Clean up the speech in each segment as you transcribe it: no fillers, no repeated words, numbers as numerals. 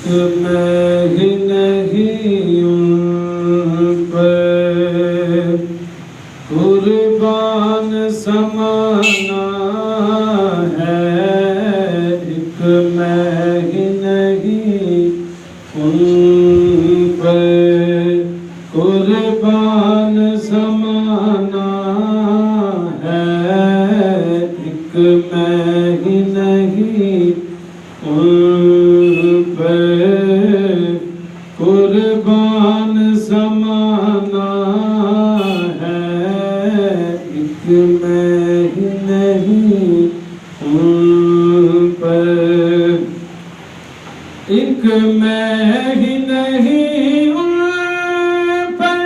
میں ہی نہیں ان پر قربان زمانہ ہے، ایک میں ہی نہیں ان پر قربان زمانہ ہے، ایک میں ہی نہیں ان پر قربان زمانہ ہے، ایک میں ہی نہیں ان پر، ایک میں ہی نہیں ان پر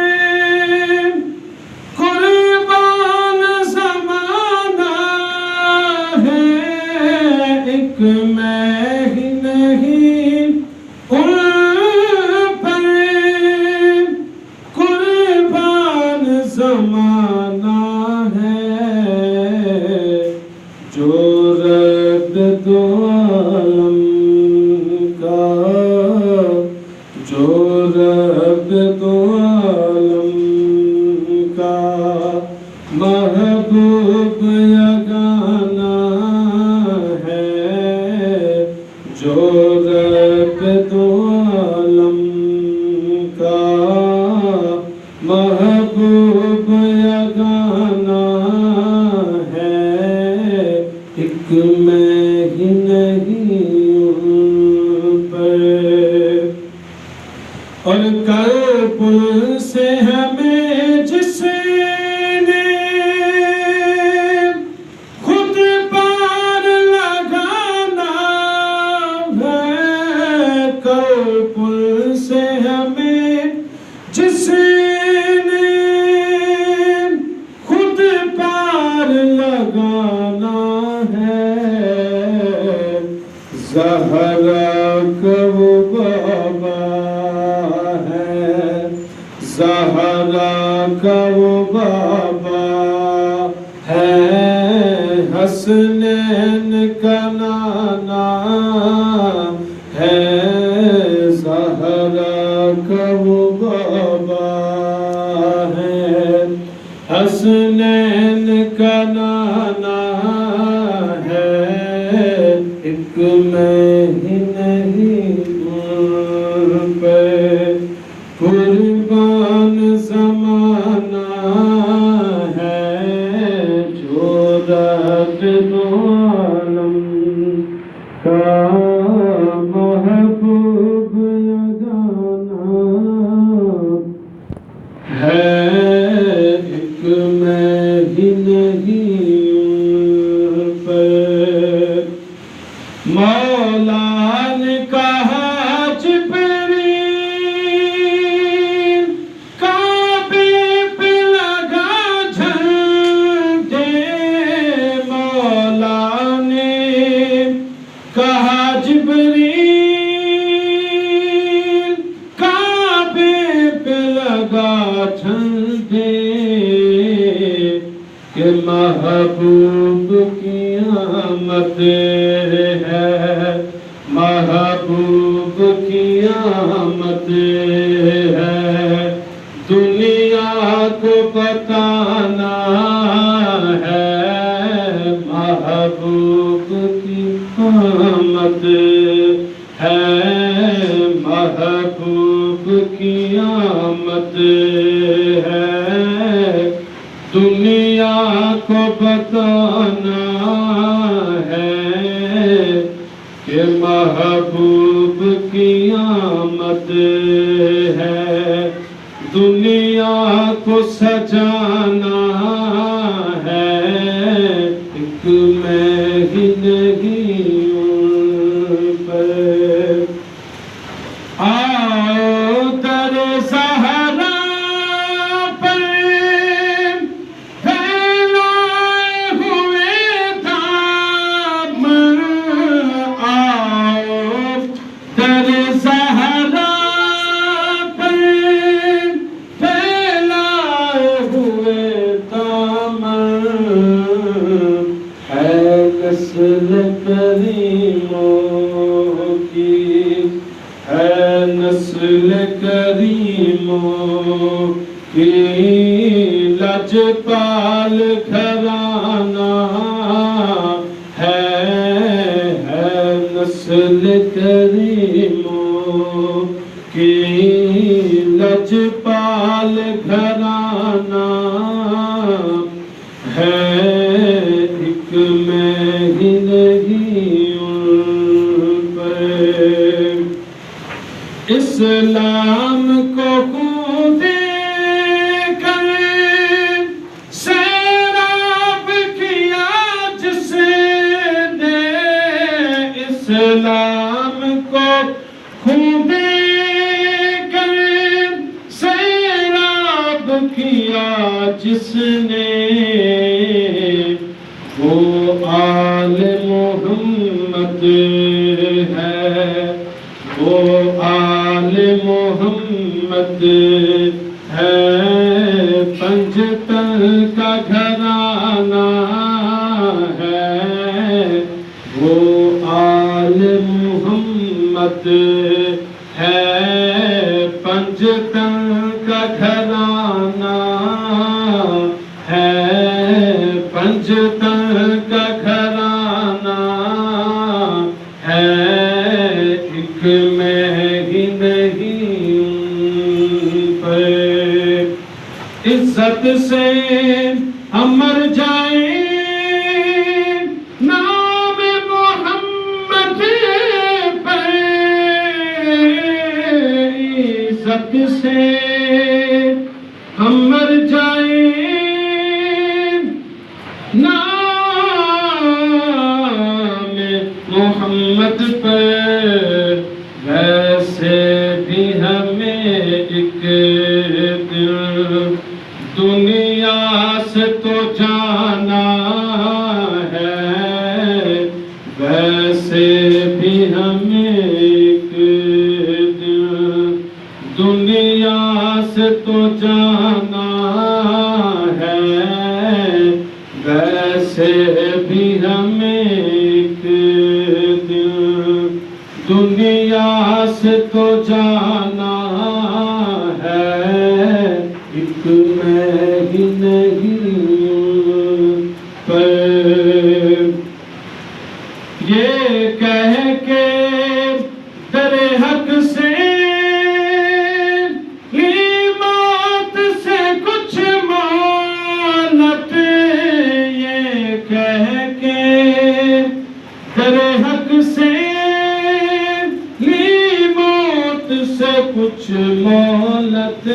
قربان زمانہ ہے، ایک میں ہی نہیں ان پر قربان زمانہ ہے، جو رب دو عالم کا، جو رب دو عالم کا محبوب یگانہ ہے، جو رب دو عالم کا محبوب یگانہ ہے، ایک میں ہی نہیں ان پر، اور کرب سے ہمیں جس نے خود پار لگانا ہے، کرب سے ہمیں جس نے خود پار لگانا ہے، زہرا کا وہ بابا ہے، زہرا کا وہ بابا ہے، حسنین کا نانا ہے، زہرا کا وہ بابا ہے، حسنین کا نانا ہے، ایک میں ہی نہیں ان پر قربان زمانہ ہے، جو رب دو عالم کا محبوب یگانہ ہے، ایک میں ہی نہیں ان پر، مولا نے کہا جبریل کعبے پہ لگا جھنڈے، مولا نے کہا جبریل کعبے پہ لگا جھنڈے، کہ محبوب کی آمد ہے، محبوب کی آمد ہے، دنیا کو بتانا ہے، محبوب کی آمد ہے، محبوب کی آمد ہے، دنیا کو بتانا ہے، کہ محبوب کی آمد ہے، دنیا کو سجانا ہے، ایک میں ہی نہیں ان پر، آؤ در زہرا پر پھیلائے ہوئے دامن، آؤ در زہرا پر پھیلائے ہوئے دامن، ہے نسل کریموں کی، کی لجپال گھرانہ ہے نسل کریموں کی لجپال گھرانہ ہے ایک میں ہی نہیں ان پر اسلام کو خون دے کر سیراب کیا جس نے اسلام کو خون دے کر سیراب کیا جس نے وہ آل محمد ہے وہ آل محمد ہے پنجتن کا گھرانہ ہے وہ آل محمد ہے پنجتن کا گھرانہ ہے پنجتن کا گھرانہ ہے ایک میں ہی نہیں پر عزت سے ہم مر جائیں نام محمد پر عزت سے ہم مر جائیں نام محمد پر ویسے بھی ہمیں ایک دن دنیا سے تو جانا ہے ویسے بھی ہمیں ایک دن دنیا سے تو جانا ہے ویسے بھی ہمیں ایک دن دنیا سے تو جانا ہے ایک میں ہی نہیں پر یہ کہہ کے در حق سے لی موت سے کچھ مولت یہ کہہ کے در حق سے لی موت سے کچھ مولت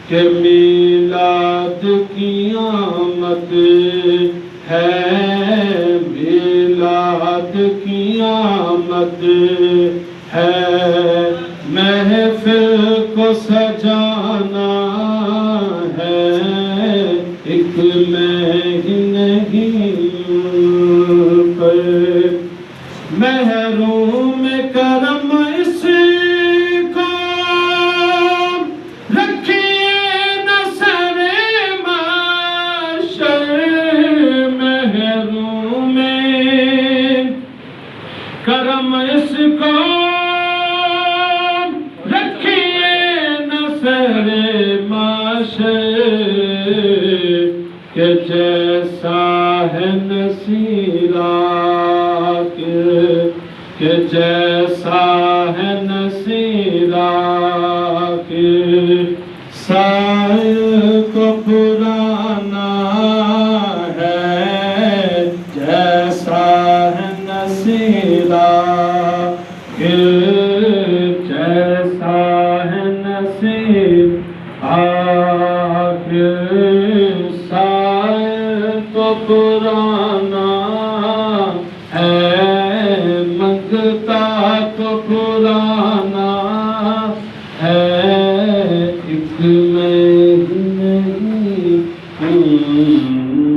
کہ میلاد کی آمد ہے میلاد کی آمد ہے محفل کو سجانا ہے ایک میں ہی نہیں پر محروم کرم اس کو رکھیے نہ سر معاشر محروم کرم اس کو رکھیے نہ سر معاشر کہ جیسا ہے نصیرہ کہ جیسا ہے نصیرہ کہ سائل کو پرانا ہے جیسا ہے نصیرہ کہ جیسا ہے نصیرہ کہ سائل کو پرانا ہے منگتا تو پرانا ہے ایک میں ہی نہیں